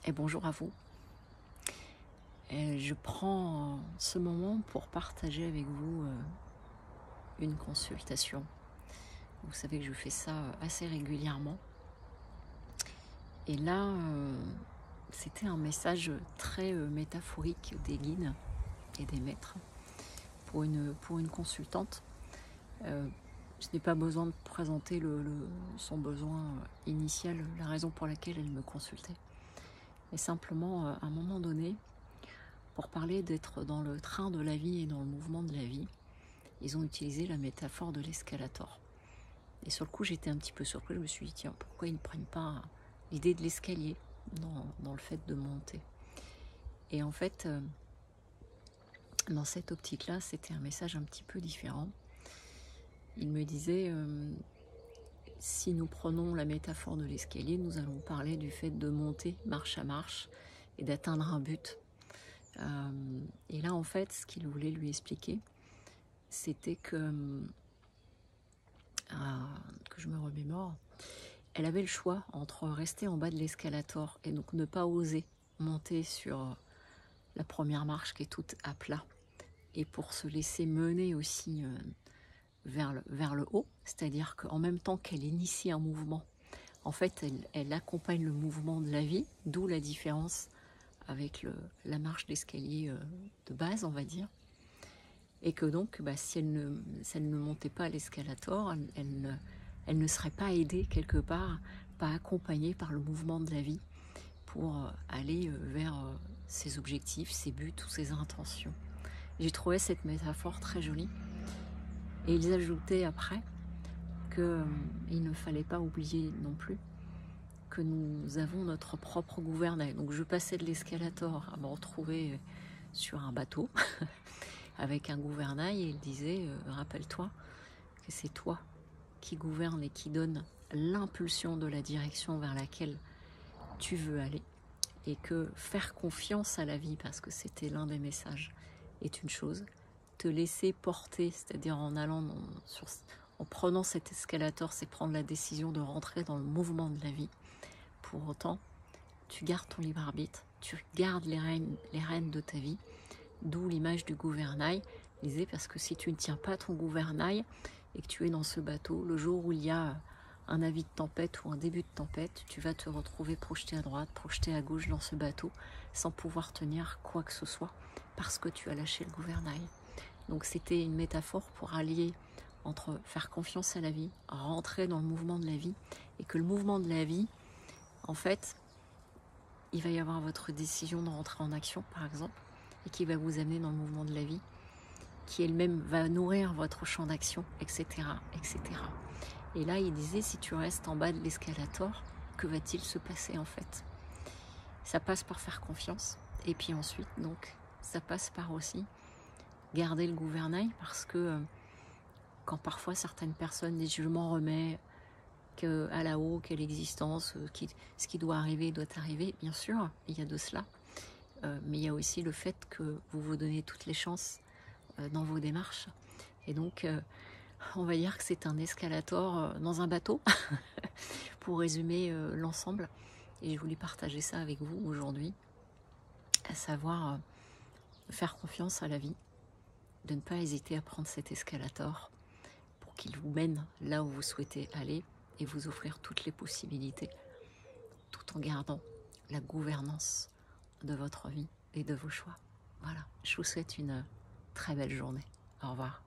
et bonjour à vous. Je prends ce moment pour partager avec vous une consultation. Vous savez que je fais ça assez régulièrement. Et là, c'était un message très métaphorique des guides et des maîtres pour une consultante. Je n'ai pas besoin de présenter son besoin initial, la raison pour laquelle elle me consultait. Mais simplement, à un moment donné, pour parler d'être dans le train de la vie et dans le mouvement de la vie, ils ont utilisé la métaphore de l'escalator. Et sur le coup, j'étais un petit peu surprise. Je me suis dit, tiens, pourquoi ils ne prennent pas l'idée de l'escalier dans le fait de monter? Et en fait, dans cette optique-là, c'était un message un petit peu différent. Il me disait, si nous prenons la métaphore de l'escalier, nous allons parler du fait de monter marche à marche et d'atteindre un but. Et là, en fait, ce qu'il voulait lui expliquer, c'était que je me remémore, elle avait le choix entre rester en bas de l'escalator et donc ne pas oser monter sur la première marche qui est toute à plat, et pour se laisser mener aussi vers le haut, c'est-à-dire qu'en même temps qu'elle initie un mouvement, en fait elle accompagne le mouvement de la vie, d'où la différence avec la marche d'escalier de base, on va dire. Et que donc, si elle ne montait pas à l'escalator, elle ne serait pas aidée quelque part, pas accompagnée par le mouvement de la vie pour aller vers ses objectifs, ses buts ou ses intentions. J'ai trouvé cette métaphore très jolie. Et ils ajoutaient après qu'il ne fallait pas oublier non plus que nous avons notre propre gouvernail. Donc je passais de l'escalator à me retrouver sur un bateau avec un gouvernail, et il disait, rappelle-toi que c'est toi qui gouverne et qui donne l'impulsion de la direction vers laquelle tu veux aller, et que faire confiance à la vie, parce que c'était l'un des messages, est une chose, te laisser porter, c'est-à-dire en allant en prenant cet escalator, c'est prendre la décision de rentrer dans le mouvement de la vie. Pour autant, tu gardes ton libre arbitre, tu gardes les rênes de ta vie, d'où l'image du gouvernail. Je disais, parce que si tu ne tiens pas ton gouvernail et que tu es dans ce bateau, le jour où il y a un avis de tempête ou un début de tempête, tu vas te retrouver projeté à droite, projeté à gauche dans ce bateau, sans pouvoir tenir quoi que ce soit, parce que tu as lâché le gouvernail. Donc c'était une métaphore pour allier entre faire confiance à la vie, rentrer dans le mouvement de la vie, et que le mouvement de la vie, en fait, il va y avoir votre décision de rentrer en action, par exemple, et qui va vous amener dans le mouvement de la vie, qui elle-même va nourrir votre champ d'action, etc., etc. Et là, il disait, si tu restes en bas de l'escalator, que va-t-il se passer en fait? Ça passe par faire confiance, et puis ensuite, donc, ça passe par aussi garder le gouvernail, parce que quand parfois certaines personnes disent, je m'en remets, qu'à la haut, quelle existence, ce qui doit arriver, bien sûr, il y a de cela. Mais il y a aussi le fait que vous vous donnez toutes les chances dans vos démarches. Et donc, on va dire que c'est un escalator dans un bateau, pour résumer l'ensemble. Et je voulais partager ça avec vous aujourd'hui, à savoir faire confiance à la vie, de ne pas hésiter à prendre cet escalator pour qu'il vous mène là où vous souhaitez aller et vous offrir toutes les possibilités, tout en gardant la gouvernance de votre vie et de vos choix. Voilà, je vous souhaite une très belle journée. Au revoir.